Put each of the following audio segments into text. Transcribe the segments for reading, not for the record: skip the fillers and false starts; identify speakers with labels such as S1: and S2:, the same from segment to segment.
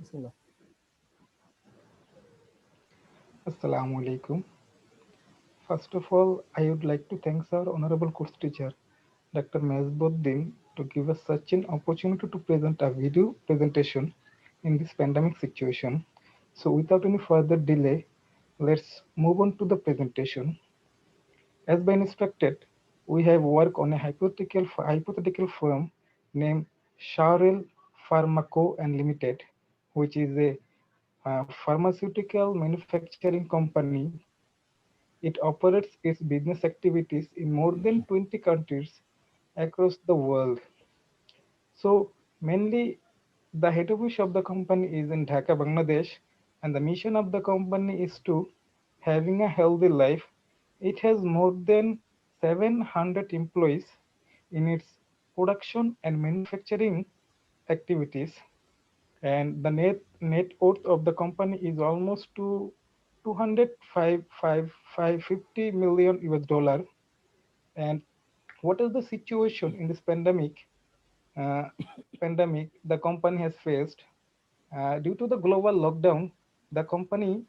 S1: Bismillah.
S2: Assalamu alaikum. First of all, I would like to thank our honorable course teacher, Dr. Mazbuddin, to give us such an opportunity to present a video presentation in this pandemic situation. So, without any further delay, let's move on to the presentation. As by instructed, we have worked on a hypothetical firm named Sharil Pharmaco and Limited, which is a pharmaceutical manufacturing company. It operates its business activities in more than 20 countries across the world. So, mainly the head office of the company is in Dhaka, Bangladesh, and the mission of the company is to having a healthy life. It has more than 700 employees in its production and manufacturing activities, and the net worth of the company is almost to 250 million US dollar. And what is the situation in this uh, pandemic the company has faced? Due to the global lockdown, the company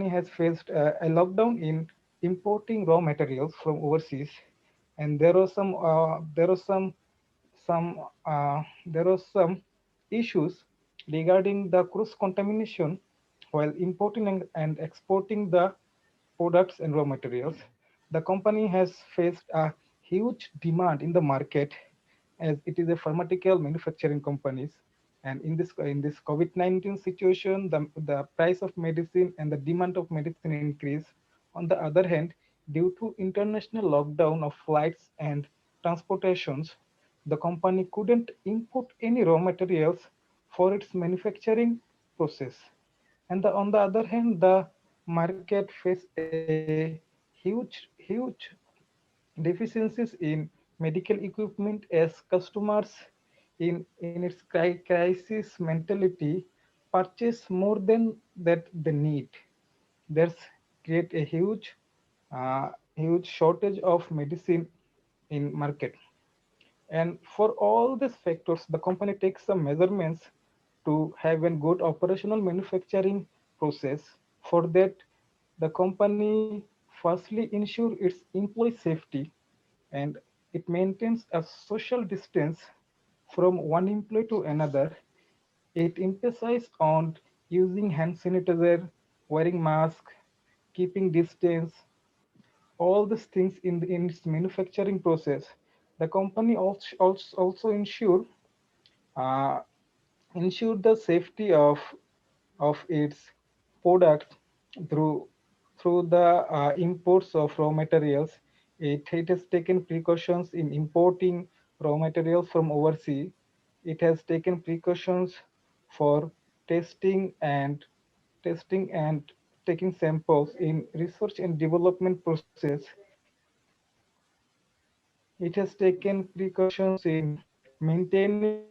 S2: has faced a lockdown in importing raw materials from overseas, and there are some issues regarding the cross contamination while importing and exporting the products and raw materials. The company has faced a huge demand in the market as it is a pharmaceutical manufacturing companies. And in this COVID-19 situation, the price of medicine and the demand of medicine increase. On the other hand, due to international lockdown of flights and transportations, the company couldn't import any raw materials for its manufacturing process. And on the other hand, the market faced a huge deficiencies in medical equipment as customers in its crisis mentality purchase more than that they need. There's create a huge shortage of medicine in market. And for all these factors, the company takes some measurements to have a good operational manufacturing process. For that, the company firstly ensure its employee safety, and it maintains a social distance from one employee to another. It emphasizes on using hand sanitizer, wearing mask, keeping distance, all these things in its manufacturing process. The company also uh, ensure the safety of its product through the imports of raw materials. It has taken precautions in importing raw materials from overseas. It has taken precautions for testing and testing and taking samples in research and development process. It has taken precautions in maintaining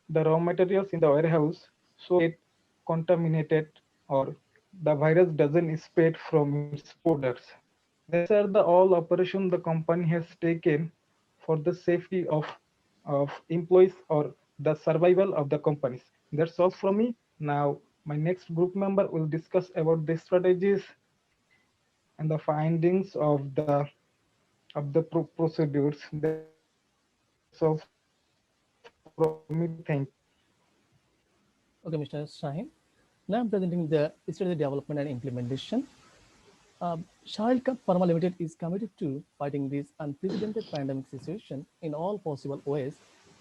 S2: the raw materials in the warehouse so that they don't get contaminated or the virus doesn't spread from its products. These are the all operation the company has taken for the safety of employees or the survival of the companies. That's all from me. Now my next group member will discuss about the strategies and the findings of the procedures. That's all from me. Thank you.
S1: Okay, Mr. Shaheen. Now I'm presenting the strategy development and implementation. Shahil Pharma Limited is committed to fighting this unprecedented pandemic situation in all possible ways,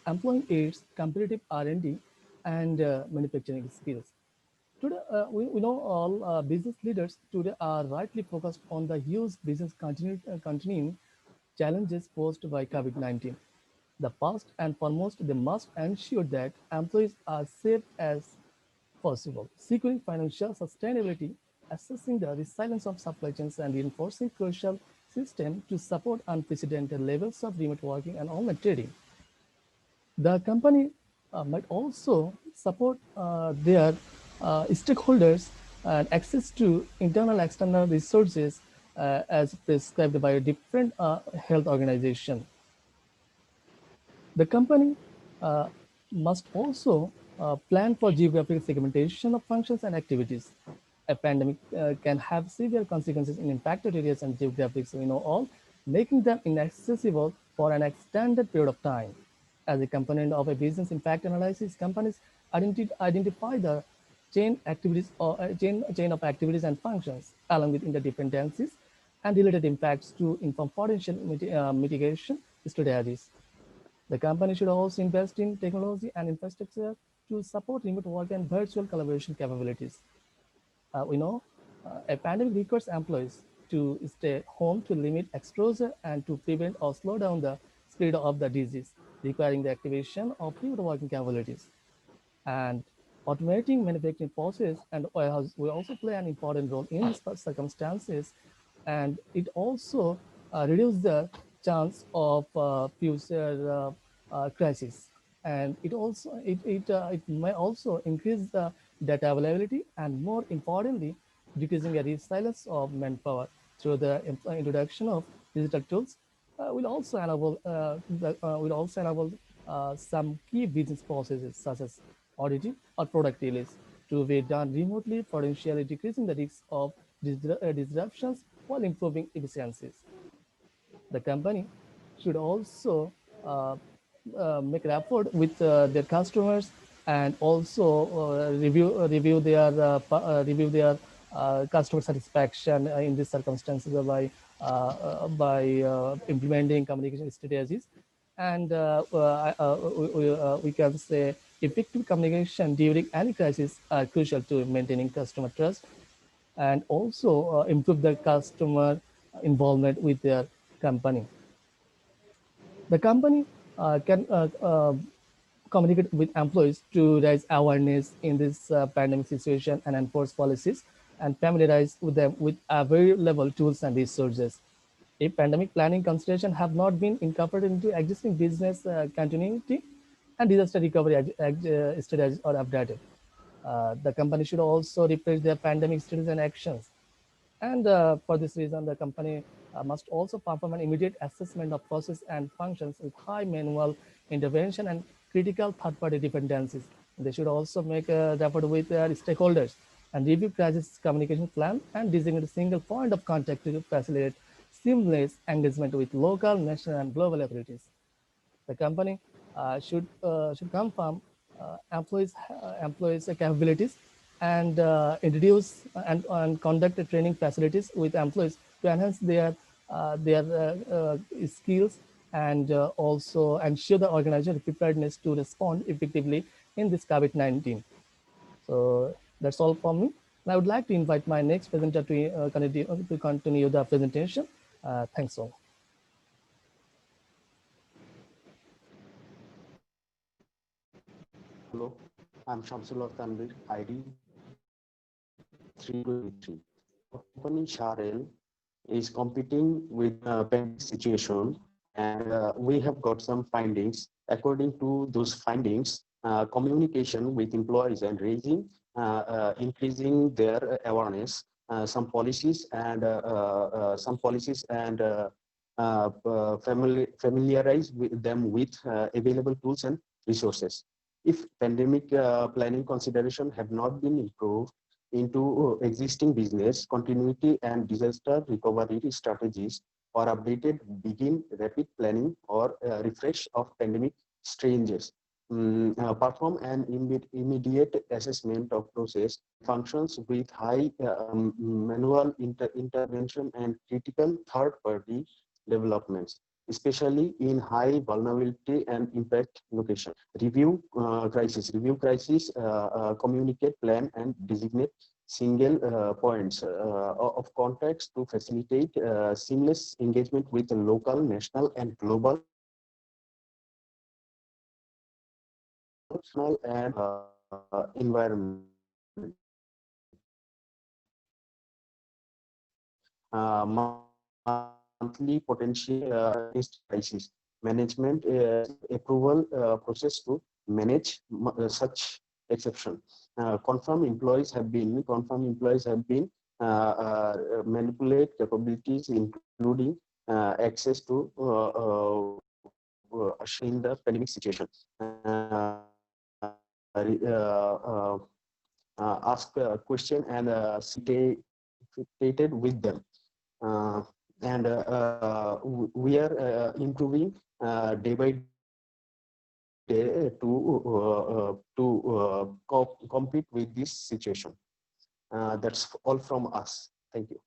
S1: employing its competitive R&D and manufacturing skills. Today, we know all business leaders today are rightly focused on the huge business continuing challenges posed by COVID-19. The first and foremost, they must ensure that employees are safe as possible, securing financial sustainability, assessing the resilience of supply chains, and reinforcing crucial systems to support unprecedented levels of remote working and online trading. The company might also support their stakeholders and access to internal and external resources as prescribed by a different health organization. The company uh, must also plan for geographic segmentation of functions and activities. A pandemic can have severe consequences in impacted areas and geographics, we know all, making them inaccessible for an extended period of time. As a component of a business impact analysis, companies identify the chain of activities and functions, along with interdependencies and related impacts to inform potential mitigation strategies. The company should also invest in technology and infrastructure to support remote work and virtual collaboration capabilities. We know a pandemic requires employees to stay home to limit exposure and to prevent or slow down the spread of the disease, requiring the activation of remote working capabilities. And automating manufacturing process and warehouse will also play an important role in these circumstances, and it also reduces the chance of future crisis, and it may also increase the data availability and, more importantly, decreasing the resilience of manpower through the introduction of digital tools. Will also enable some key business processes such as auditing or product release to be done remotely, potentially decreasing the risk of disruptions while improving efficiencies. The company should also uh, make an effort with their customers and also review their customer satisfaction in these circumstances by implementing communication strategies. And we can say effective communication during any crisis are crucial to maintaining customer trust and also improve the customer involvement with their company. The company can communicate with employees to raise awareness in this pandemic situation and enforce policies and familiarize with them with available tools and resources. If pandemic planning consideration have not been incorporated into existing business continuity and disaster recovery strategies or updated, the company should also refresh their pandemic strategies and actions. And for this reason, the company must also perform an immediate assessment of process and functions with high manual intervention and critical third-party dependencies. They should also make a rapport with their stakeholders and review crisis communication plan and designate a single point of contact to facilitate seamless engagement with local, national, and global authorities. The company should confirm employees' capabilities and introduce and conduct training facilities with employees to enhance their skills and also ensure the organization preparedness to respond effectively in this COVID-19. So that's all from me. And I would like to invite my next presenter to continue the presentation. Thanks all.
S3: Hello, I'm Shamsullah Tanvir, ID 323. Our company Sharel is competing with the pandemic situation, and we have got some findings. According to those findings, communication with employees and increasing their awareness, some policies and familiarize with them with available tools and resources. If pandemic planning consideration have not been improved into existing business continuity and disaster recovery strategies or updated, begin rapid planning or refresh of pandemic changes. Perform an immediate assessment of process functions with high manual intervention and critical third-party developments, especially in high vulnerability and impact location. Review crisis, communicate, plan, and designate single points of contacts to facilitate seamless engagement with the local, national, and global and environment. Monthly potential crisis management approval process to manage such exception. Confirm employees have been manipulate capabilities, including access to in the pandemic situation. ask a question and stated with them. And we are improving day by day to compete with this situation. That's all from us. Thank you.